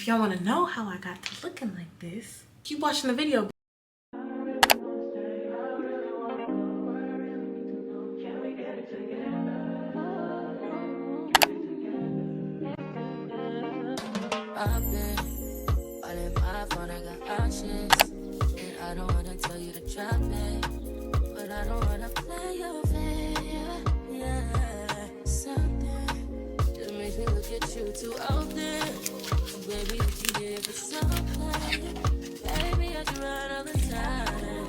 y'all want to know how I got to looking like this, keep watching the video. I've been all in my phone, I got options. And I don't wanna tell you to drop it, but I don't wanna play your fair. Yeah, something that makes me look at you too often. Baby, you can give it something. Baby, I can run all the time.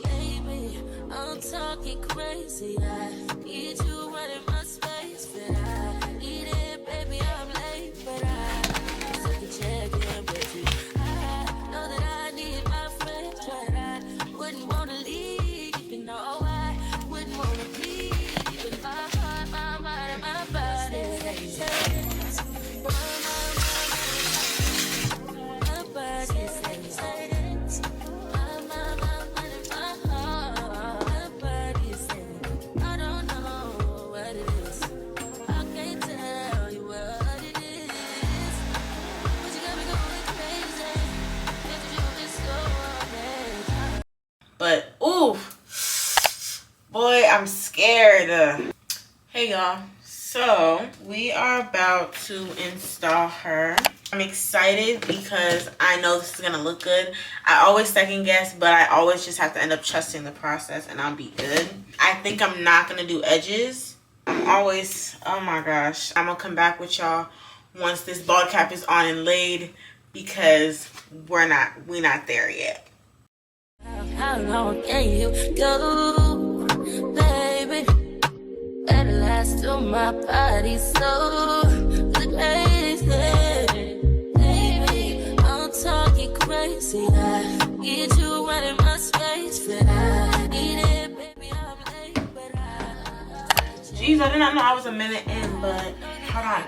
Baby, I'm talking crazy. I need you running my space, but I need it, baby. I'm late, but I took a check in with you. I know that I need my friends, but I wouldn't wanna leave. You know, I wouldn't wanna leave. With my heart, my mind, and my body. My body says But ooh, boy, I'm scared. Hey y'all, so we are about to install her. I'm excited because I know this is gonna look good. I always second guess, but I always just have to end up trusting the process and I'll be good. I think I'm not gonna do edges. I'm always, oh my gosh, I'm gonna come back with y'all once this bald cap is on and laid, because we're not there yet. how long can you go, baby? At last, to my body so crazy. Baby, I'm talking crazy. I need you running my space, but I need it, baby. I'm late, but Jeez, I did not know I was a minute in, but hold on.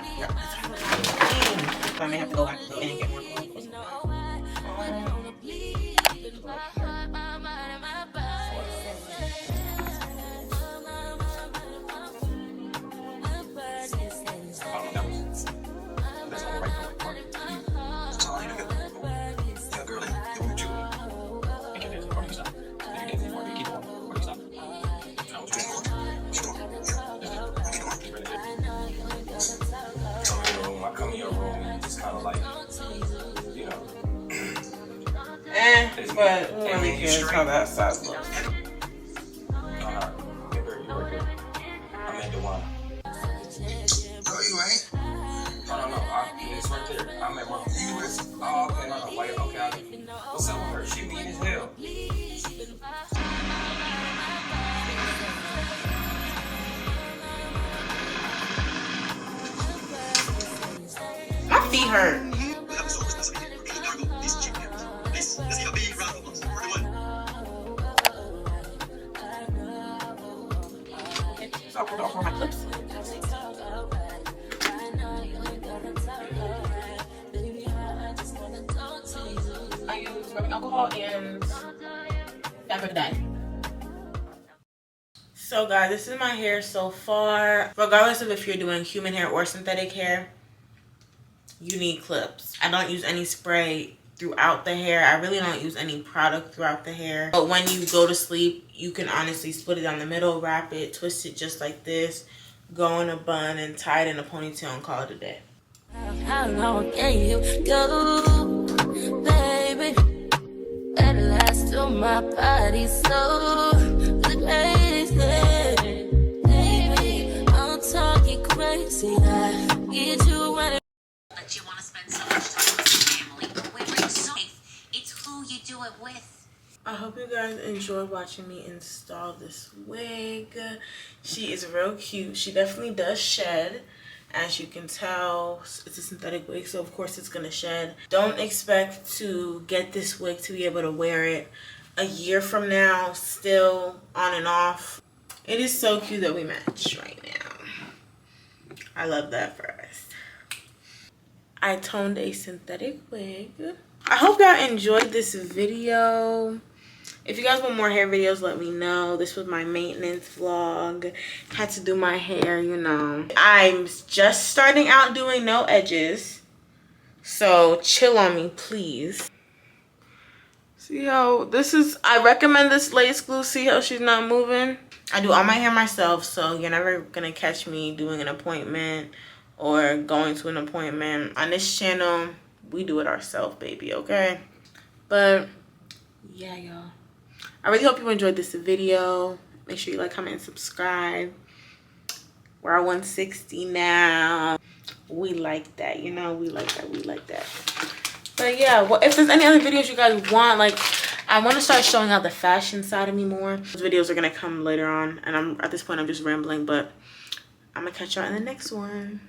I may have to go back in and get more clothes. But really cares how that side looks. I'm at the one. No, you ain't. No, it's right there. I'm at one. You with? Oh, okay, no, wait, okay. What's up with her? She mean as hell. My feet hurt. For my clips. I use rubbing alcohol and back of the day. So guys, this is my hair so far. Regardless of if you're doing human hair or synthetic hair, you need clips. I don't use any spray throughout the hair. I really don't use any product throughout the hair. But when you go to sleep, you can honestly split it down the middle, wrap it, twist it just like this, go in a bun and tie it in a ponytail and call it a day. how long can you go, baby? At last, to my body so crazy. Baby, I'm talking crazy. I need you running. But you want to spend so much time with your family, but we're so safe. It's who you do it with. I hope you guys enjoyed watching me install this wig. She is real cute. She definitely does shed. As you can tell, it's a synthetic wig, so of course it's gonna shed. Don't expect to get this wig to be able to wear it a year from now, still on and off. It is so cute that we match right now. I love that for us. I toned a synthetic wig. I hope y'all enjoyed this video. If you guys want more hair videos, let me know. This was my maintenance vlog. Had to do my hair, you know. I'm just starting out doing no edges. So chill on me, please. See how this is, I recommend this lace glue. See how she's not moving? I do all my hair myself, so you're never gonna catch me doing an appointment or going to an appointment. On this channel, we do it ourselves, baby, okay? But yeah, y'all, I really hope you enjoyed this video. Make sure you like, comment, and subscribe. We're at 160 now. We like that, you know, we like that, we like that. But yeah, well, if there's any other videos you guys want, like, I want to start showing out the fashion side of me more. Those videos are gonna come later on, and at this point I'm just rambling, but I'm gonna catch y'all in the next one.